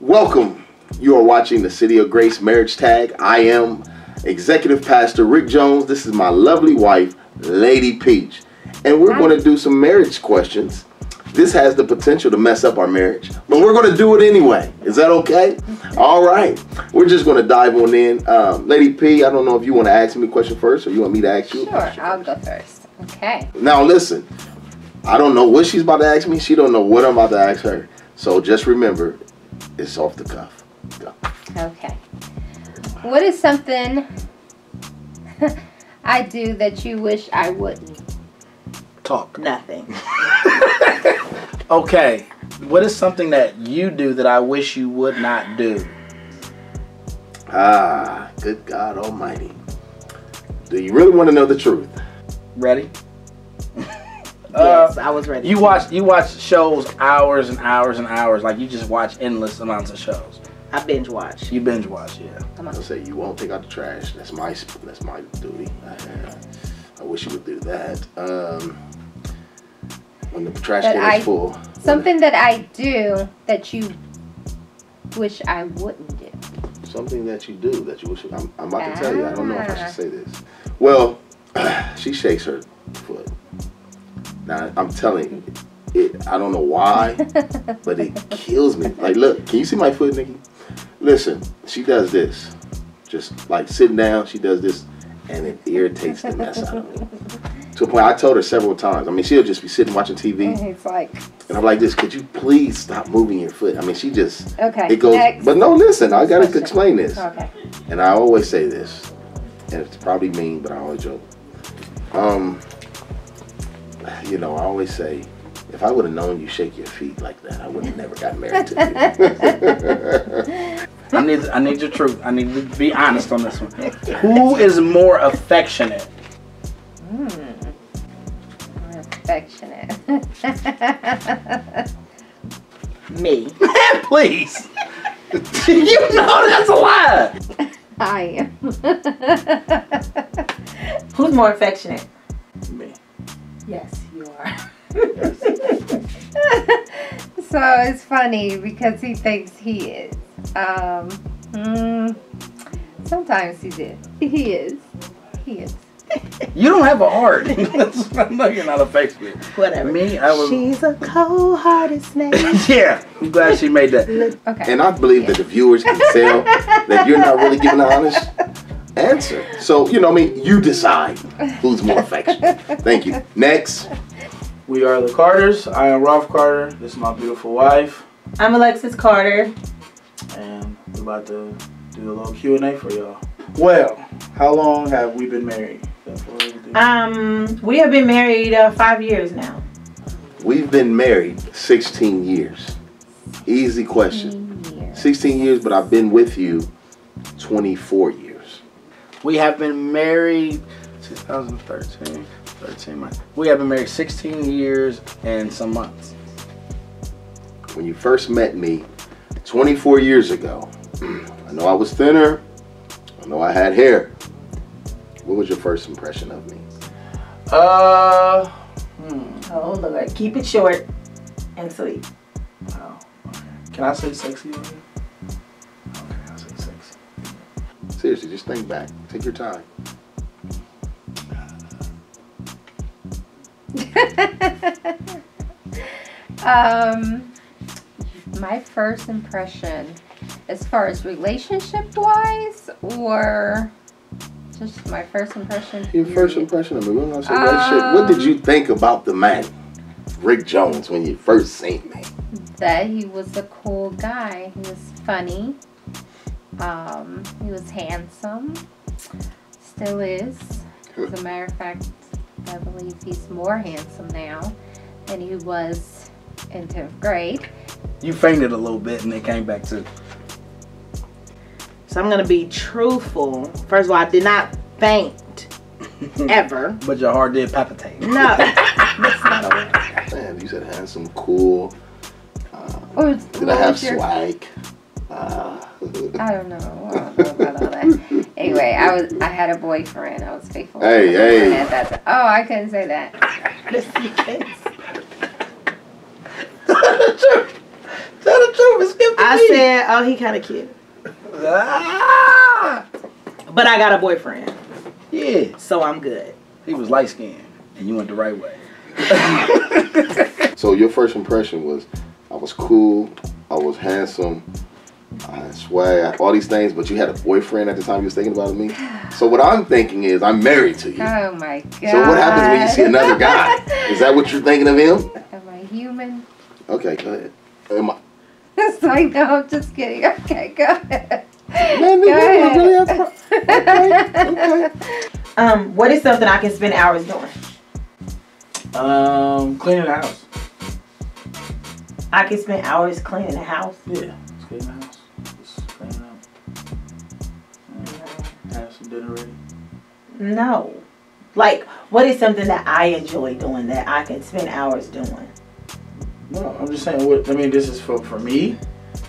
Welcome. You are watching the City of Grace Marriage Tag. I am Executive Pastor Rick Jones. This is my lovely wife, Lady Peach. And we're going to do some marriage questions. This has the potential to mess up our marriage, but we're going to do it anyway. Is that okay? All right. We're just going to dive on in. Lady P, I don't know if you want to ask me a question first or you want me to ask you a question. Sure, I'll go first. Okay. Now listen, I don't know what she's about to ask me. She don't know what I'm about to ask her. So just remember, it's off the cuff. Go. Okay. What is something I do that you wish I wouldn't? Talk. Nothing. Okay. What is something that you do that I wish you would not do? Ah, good God Almighty. Do you really want to know the truth? Ready? Yes, I was ready. You watch shows hours and hours and hours. Like you just watch endless amounts of shows. I binge watch. You binge watch, yeah. I'll say you won't take out the trash. That's my duty. I wish you would do that. When the trash can is full. Something that I do that you wish I wouldn't do. Something that you do that you wish. I'm about to tell you. I don't know if I should say this. Well, she shakes her foot. Now I'm telling you, I don't know why, but it kills me. Like, look, can you see my foot, Nikki? Listen, she does this, just like sitting down. She does this, and it irritates the mess out of me. To a point, I told her several times. I mean, she'll just be sitting watching TV. It's like, and I'm like this, could you please stop moving your foot? I mean, she just, okay, it goes, next. But no, listen, I gotta explain this. Okay. And I always say this, and it's probably mean, but I always joke. You know, I always say, if I would have known you shake your feet like that, I would have never got married to you. I need your truth. I need to be honest on this one. Who is more affectionate? Affectionate. Me. Please. You know that's a lie. I am. Who's more affectionate? Me. Yes, you are. So it's funny because he thinks he is. Sometimes he is. He is. You don't have a heart. I know you're not affectionate. Whatever. Me, I was. She's a cold-hearted snake. Yeah, I'm glad she made that. Okay. And I believe that the viewers can tell that you're not really giving an honest answer. So, you know, I mean, you decide who's more affectionate. Thank you. Next. We are the Carters. I am Ralph Carter. This is my beautiful wife. I'm Alexis Carter. And we're about to do a little Q&A for y'all. Well, how long have we been married? We have been married 5 years now. We've been married 16 years. Easy question. 16 years, but I've been with you 24 years. We have been married 13 months. We have been married 16 years and some months. When you first met me 24 years ago, I know I was thinner. I know I had hair. What was your first impression of me? Oh, Lord. Keep it short and sweet. Oh, okay. Can I say sexy? Okay, I'll say sexy. Seriously, just think back. Take your time. My first impression, as far as relationship-wise, or just my first impression? Your first impression of me. When I say relationship, what did you think about the man, Rick Jones, when you first seen me? That he was a cool guy. He was funny. He was handsome. Still is. As a matter of fact, I believe he's more handsome now than he was in 10th grade. You fainted a little bit and it came back too. So I'm going to be truthful. First of all, I did not faint. Ever. But your heart did palpitate. No. That's not a word. Man, you said handsome, cool. Did I have swag? I don't know about all that. Anyway, I had a boyfriend. I was faithful. Hey. At that. Oh, I couldn't say that. Tell the truth. Tell the truth. It's 50-50. I said, oh, he kind of cute. Ah! But I got a boyfriend. Yeah. So I'm good. He was light skinned and you went the right way. So your first impression was, I was cool, I was handsome, I had swag, all these things, but you had a boyfriend at the time you was thinking about me? So what I'm thinking is, I'm married to you. Oh my God. So what happens when you see another guy? Is that what you're thinking of him? Am I human? Okay, go ahead. Am I? It's like, no, I'm just kidding. Okay, go ahead. Man, Go ahead. really have okay. What is something I can spend hours doing? Cleaning the house. I can spend hours cleaning the house. Yeah, just cleaning the house. Just cleaning up. Have some dinner ready. No. Like, what is something that I enjoy doing that I can spend hours doing? No, I'm just saying. What I mean, this is for me,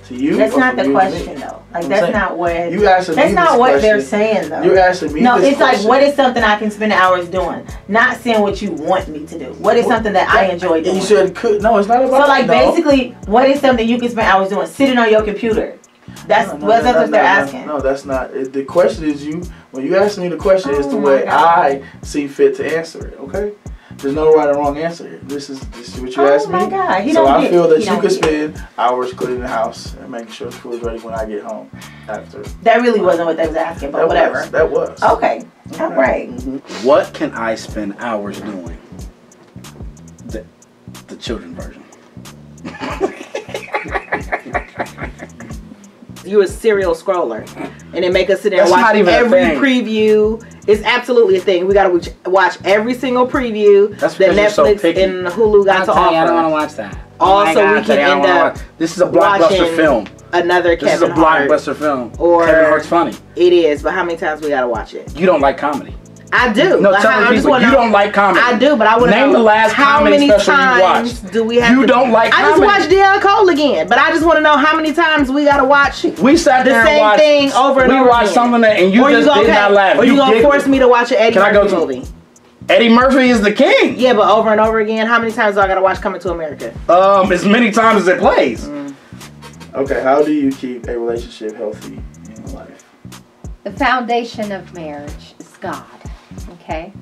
to you. That's or not from the you to question, me? though. Like, I'm that's saying, not what. You asking me That's not this what question. they're saying, though. You're asking me. No, this it's question. like, what is something I can spend hours doing? Not saying what you want me to do. What is something that I enjoy doing? You said could. No, it's not about. So, like, no. basically, what is something you can spend hours doing? Sitting on your computer. That's what they're asking. No, that's not. The question is when you ask me the question, it's the Oh, way my God. I see fit to answer it. Okay. There's no right or wrong answer here. This is what you asked me. Oh my God. So I feel that you could spend hours cleaning the house and making sure the food is ready when I get home after. That really wasn't what they was asking, but whatever. That was. Okay. All right. What can I spend hours doing? The children version. You a serial scroller, and it make us sit there and That's watch not even a every thing. preview. It's absolutely a thing. We gotta watch every single preview That's that because you're so Netflix picky. and Hulu got to offer. I don't want to watch that. Also, we can end up This is a blockbuster watching film. Another This is a Kevin Hart. blockbuster film. Or- Kevin Hart's funny. It is, but how many times we gotta watch it? You don't like comedy. I do. No, Like, tell I me just people, wanna you know- don't like comedy. I do, but I want to know Name the last how comedy many special you times watched. do we have You to, don't like I just comedy. watched Deion Cole again, but I just want to know how many times we gotta watch We sat the there and same watched. thing over and over We watched again. something that, and you Or just gonna- did not laugh. Or you gonna giggled. force me to watch an Eddie Can I go Murphy to- movie? Eddie Murphy is the king. Yeah, but over and over again. How many times do I gotta watch Coming to America? As many times as it plays. Okay. How do you keep a relationship healthy in life? The foundation of marriage is God. Okay?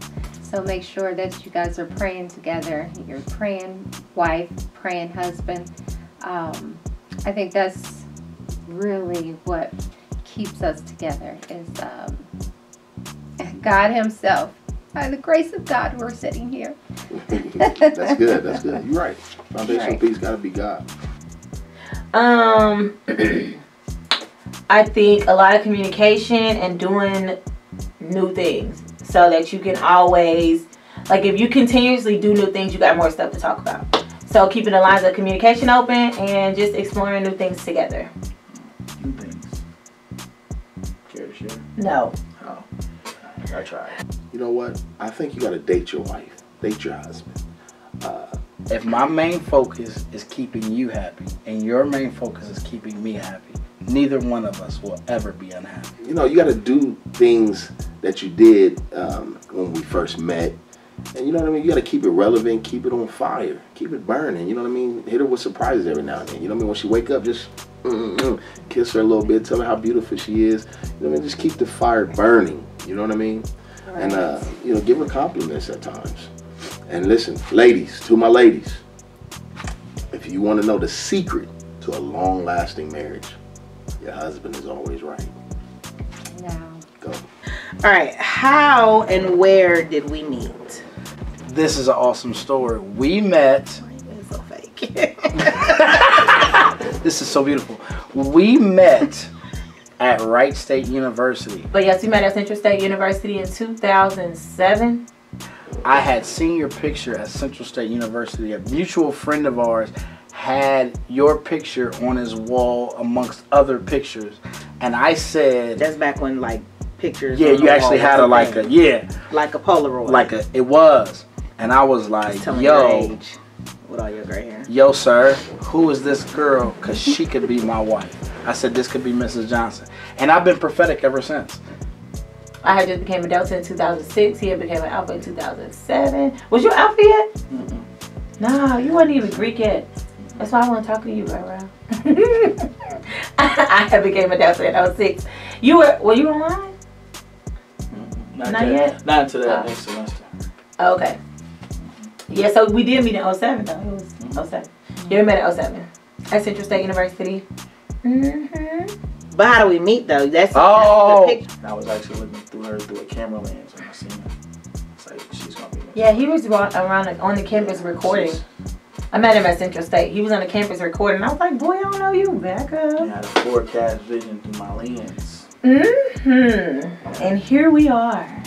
So make sure that you guys are praying together. You're praying wife, praying husband. I think that's really what keeps us together is God Himself. By the grace of God, we're sitting here. That's good. That's good. You're right. Foundational Right. piece got to be God. I think a lot of communication and doing new things so that you can always, like, if you continuously do new things, you got more stuff to talk about. So keeping the lines of communication open and just exploring new things together. New things. Care to share? No. Oh, I tried. You know what? I think you got to date your wife. Date your husband. If my main focus is keeping you happy and your main focus is keeping me happy, neither one of us will ever be unhappy. You know, you got to do things that you did when we first met. And you know what I mean? You got to keep it relevant, keep it on fire, keep it burning. You know what I mean? Hit her with surprises every now and then. You know what I mean? When she wake up, just kiss her a little bit, tell her how beautiful she is. You know what I mean? Just keep the fire burning. You know what I mean? Right. And, you know, give her compliments at times. And listen, ladies, to my ladies, if you want to know the secret to a long-lasting marriage, your husband is always right. Now, Go. All right. How and where did we meet? This is an awesome story. We met. It's so fake. This is so beautiful. We met at Wright State University. But yes, we met at Central State University in 2007. I had seen your picture at Central State University. A mutual friend of ours had your picture on his wall amongst other pictures. And I said, That's back when, like, pictures. yeah, on you the actually wall had was a like thing. a, yeah, Like a Polaroid. like a, it was. And I was like, Just telling your yo, age with all your gray hair. yo, sir, who is this girl? Because she could be my wife. I said, this could be Mrs. Johnson. And I've been prophetic ever since. I had just became a Delta in 2006. He had became an Alpha in 2007. Was you Alpha yet? Mm-mm. No, you weren't even Greek yet. That's why I want to talk to you right now. I became a dancer in 06. Were you online? Not yet? Not until that next semester. Okay. Yeah, so we did meet in 07 though. It was 07. Yeah, we met in 07 at Central State University. But how do we meet though? That's Oh. the picture. I was actually looking through her through a camera lens when I seen her. It's like, she's gonna be. Yeah, he was around on the campus recording. I met him at Central State. He was on the campus recording. I was like, boy, I don't know you. Back up. I had a forecast vision through my lens. And here we are.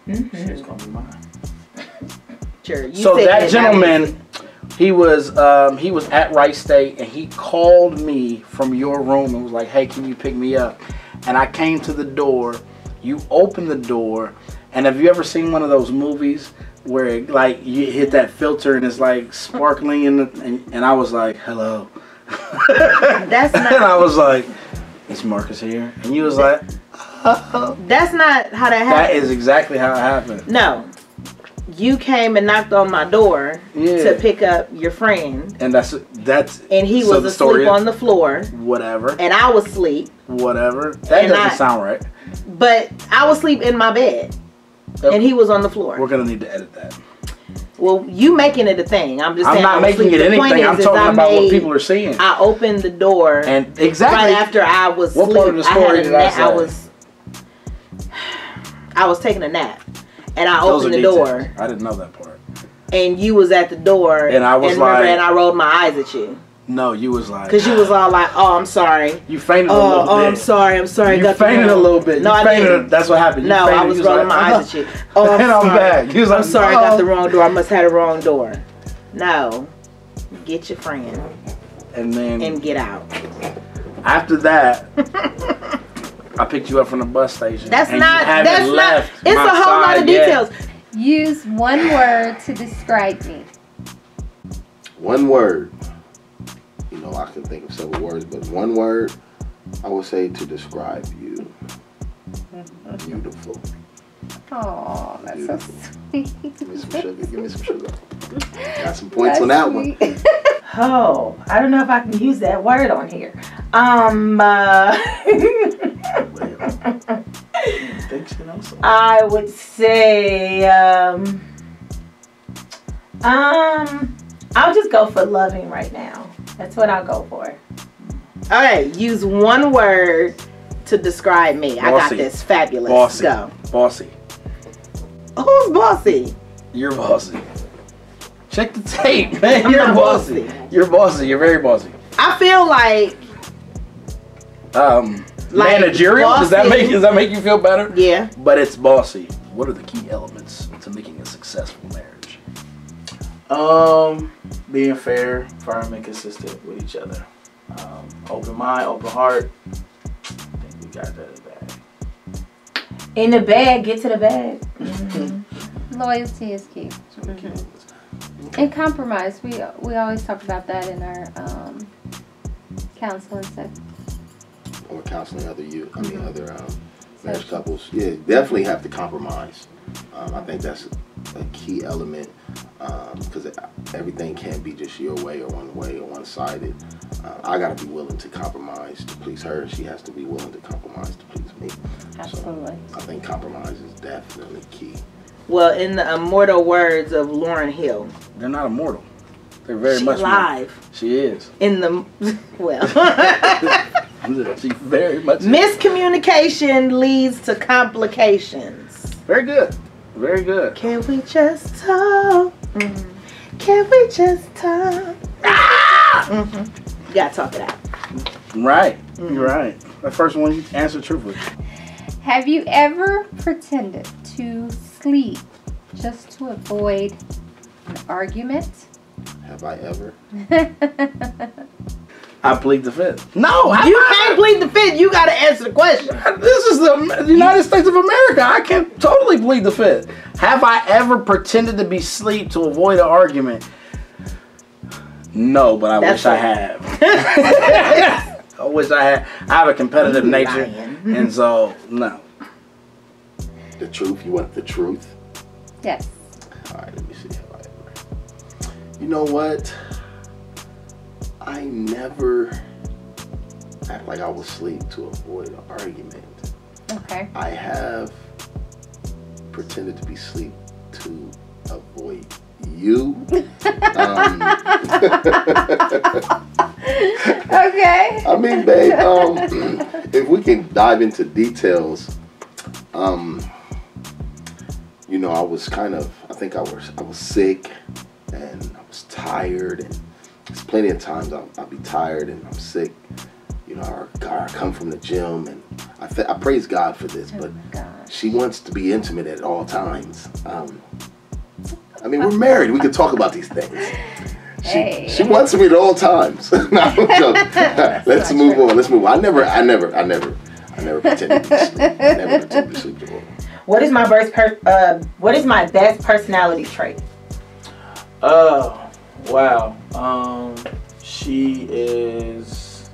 She's gonna be mine. Sure. You So said that gentleman, he was at Wright State, and he called me from your room and was like, "Hey, can you pick me up?" And I came to the door. You opened the door, and have you ever seen one of those movies where it, like you hit that filter and it's like sparkling and I was like, "Hello." That's not. And I was like, "Is Marcus here?" And you was like, "Oh." That's not how that happened. That is exactly how it happened. No. You came and knocked on my door Yeah. to pick up your friend. And that's And he so was the story asleep on the floor. whatever. And I was asleep. Whatever. That And doesn't sound right. But I was asleep in my bed. And he was on the floor. We're gonna need to edit that. Well, you making it a thing. I'm just I'm saying. not making it The point anything. I'm is talking about what people are seeing. I opened the door And exactly. right after I was What asleep. part of the story did I say? I was taking a nap. And I Those opened are the details. door. I didn't know that part. And you was at the door. And I was remember, like- and I rolled my eyes at you. No, you was like. Because you was all like, oh, I'm sorry. You fainted a little bit. Oh, I'm sorry. You got the fainted a wrong- little bit. No, you I fainted. didn't. That's what happened. You No, fainted. I was You rolling like, my eyes at you. Oh, I'm And I'm sorry. back. You was like, I'm sorry, I got the "Oh." wrong door. I must have the wrong door. No. Get your friend And then and get out. after that, I picked you up from the bus station. That's and not, you haven't that's not, left it's my a whole lot side of yet. details. Use one word to describe me. One word. You know, I can think of several words, but one word I would say to describe you. Beautiful. Oh, that's so sweet. Give me some sugar. Give me some sugar. Got some points on that one. Oh, I don't know if I can use that word on here. Thanks, you know, so. I would say, I'll just go for loving right now. That's what I'll go for. Okay, use one word to describe me. I got Bossy. this. Fabulous. Bossy. Go. Bossy. Who's bossy? You're bossy. Check the tape, man. I'm You're not bossy. bossy. You're bossy. You're very bossy. I feel like, Managerial. bossy. Does that make you feel better? yeah. But it's bossy. What are the key elements to making a successful marriage? Being fair, firm, and consistent with each other. Open mind, open heart. I think we got that in the bag. In the bag, get to the bag. Loyalty is key. And compromise. We always talk about that in our counseling session. Or counseling other marriage couples. Yeah, definitely have to compromise. I think that's a key element because everything can't be just your way or one-sided. I got to be willing to compromise to please her. She has to be willing to compromise to please me. Absolutely. So I think compromise is definitely key. Well, in the immortal words of Lauryn Hill, They're not immortal. They're very she's much live. She is. In the, well, She's very much. miscommunication leads to complications. Very good. Very good. Can we just talk? Can we just talk? You gotta talk it out. Right. You're right. The first one you answered truthfully. Have you ever pretended to sleep just to avoid an argument? Have I ever? I plead the fifth. No, You can't plead the fifth. You gotta answer the question. This is the United States of America. I can totally plead the fifth. Have I ever pretended to be asleep to avoid an argument? No, but I wish I have. I wish I had. I have a competitive nature, and so no. The truth? You want the truth? Yes. All right, let me see. Have I ever? You know what? I never act like I was asleep to avoid an argument. Okay. I have pretended to be asleep to avoid you. Okay. I mean, babe, if we can dive into details, you know, I was I think I was sick and I was tired, and there's plenty of times I'll be tired and I'm sick. You know, I come from the gym, and I praise God for this, but she wants to be intimate at all times. I mean, we're married. We can talk about these things. She wants me at all times. No, let's move on. Let's move on. I never pretended to be asleep. I never pretended to sleep to her. What is my best personality trait? Wow. She is,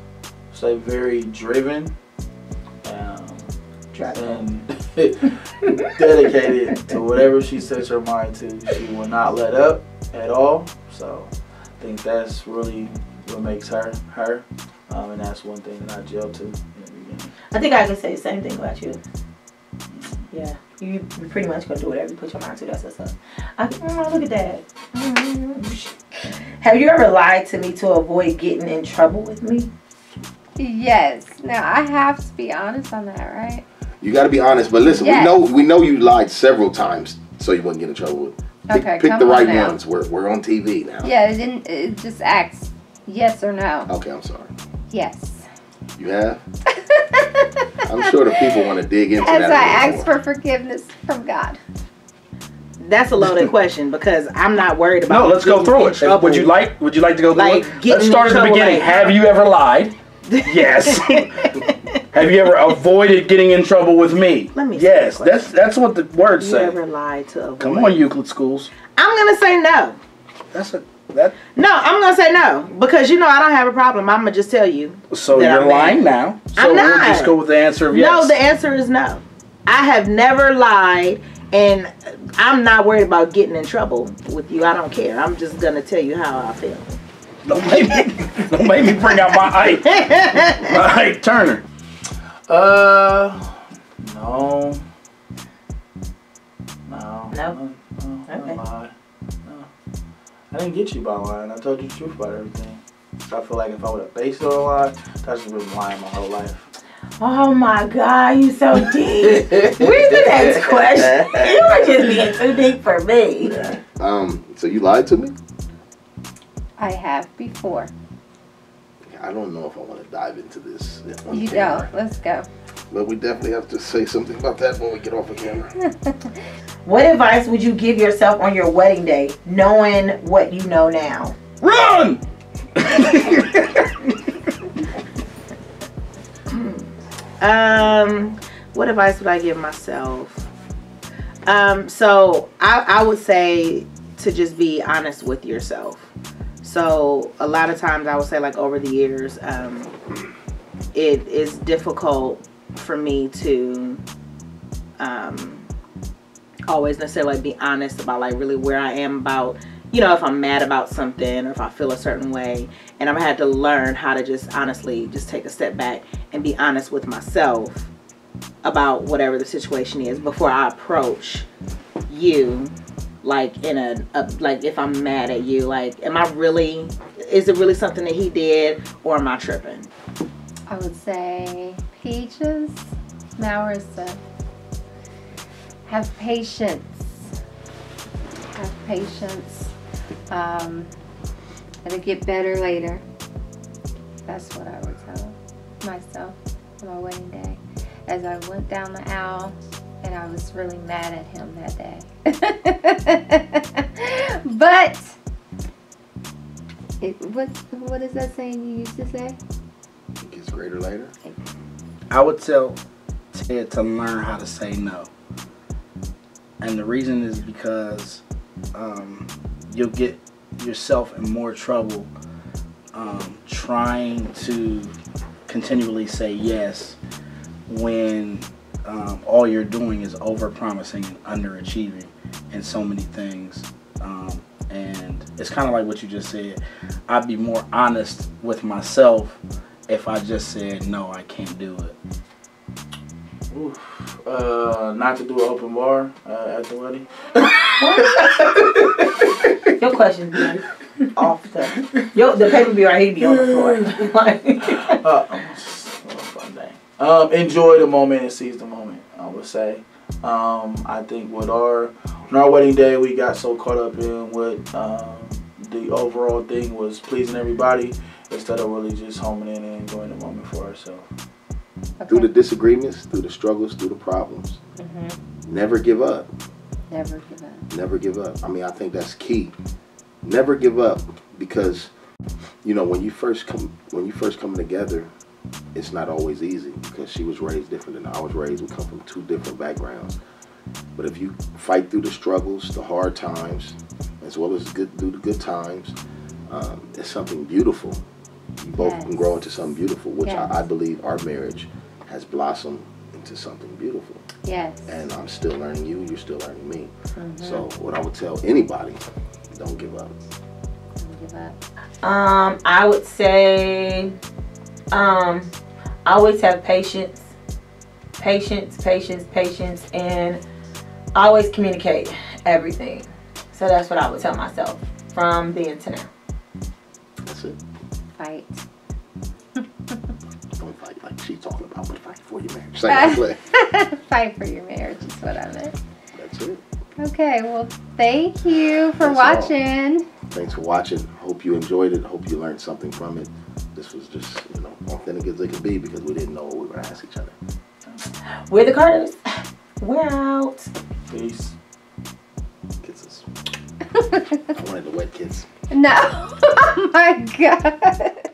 say, very driven. And dedicated to whatever she sets her mind to. She will not let up at all. So I think that's really what makes her. And that's one thing that I gel to in the beginning. I think I can say the same thing about you. Yeah, you pretty much gonna do whatever you put your mind to. That's what's up. Look at that. Have you ever lied to me to avoid getting in trouble with me? Yes. Now I have to be honest on that, right? You got to be honest, but listen, yes. we know you lied several times so you wouldn't get in trouble. Pick the right ones. We're on TV now. Yeah, it just asks yes or no. Okay, I'm sorry. Yes. You have? I'm sure the people want to dig into that. As I ask for forgiveness from God. That's a loaded question because I'm not worried about. No, let's go through it. Would you like to go through it? Let's start at the beginning. Have you ever lied? Yes. Have you ever avoided getting in trouble with me? Let me. Yes, that's what the words say. You ever lied to avoid? Come on, Euclid schools. I'm gonna say no. No, I'm gonna say no because you know I don't have a problem. I'm gonna just tell you. So you're lying now. So I'm not. We'll just go with the answer of yes. No, the answer is no. I have never lied, and I'm not worried about getting in trouble with you. I don't care. I'm just gonna tell you how I feel. Don't make me bring out my Ike Turner. No. Okay. Lie. No. I didn't get you by lying. I told you the truth about everything. So I feel like if I would have based it on a lie, I've just been lying my whole life. Oh my God, you so deep. Where's the next question? You are just being too deep for me. So you lied to me? I have before. I don't know if I want to dive into this. You don't. Let's go. But we definitely have to say something about that when we get off the camera. What advice would you give yourself on your wedding day, knowing what you know now? Run! What advice would I give myself? So I would say to just be honest with yourself. So a lot of times I would say, like, over the years, it is difficult for me to always necessarily like be honest about like really where I am about, you know, if I'm mad about something or if I feel a certain way. And I've had to learn how to just honestly just take a step back and be honest with myself about whatever the situation is before I approach you. Like in like if I'm mad at you, like is it really something that he did or am I tripping? I would say Peaches, Marissa, have patience. Have patience. It'll get better later. That's what I would tell myself on my wedding day. As I went down the aisle, and I was really mad at him that day. But what is that saying you used to say? It gets greater later. I would tell Ted to learn how to say no. And the reason is because you'll get yourself in more trouble trying to continually say yes when all you're doing is over-promising and underachieving in so many things. And it's kind of like what you just said. I'd be more honest with myself if I just said no, I can't do it? Oof. Not to do an open bar at the wedding. Your question be off the. The paper be right here, be on the floor. Fun day. Enjoy the moment and seize the moment, I would say. I think on our wedding day, we got so caught up in what the overall thing was pleasing everybody instead of really just homing in and enjoying the moment for ourselves. Okay. Through the disagreements, through the struggles, through the problems. Never give up. Never give up. Never give up. I mean, I think that's key. Never give up, because you know when you first coming together, it's not always easy, because she was raised different than I was raised. We come from two different backgrounds. But if you fight through the struggles, the hard times, as well as through the good times, it's something beautiful. You both can grow into something beautiful, which I believe our marriage has blossomed into something beautiful. Yes. And I'm still learning you, you're still learning me. So what I would tell anybody, don't give up. Don't give up. I would say, always have patience, and always communicate everything. So that's what I would tell myself from then to now. That's it. Fight. Don't fight like she's talking about, but fight for your marriage. Say that play. Fight for your marriage is what I meant. That's it. Okay, well, thank you for watching. Thanks for watching. Hope you enjoyed it. Hope you learned something from it. This was just, authentic as it could be, because we didn't know what we were going to ask each other. We're the Carters. We're out. Peace. Kisses. I wanted the wet kiss. No. Oh my God.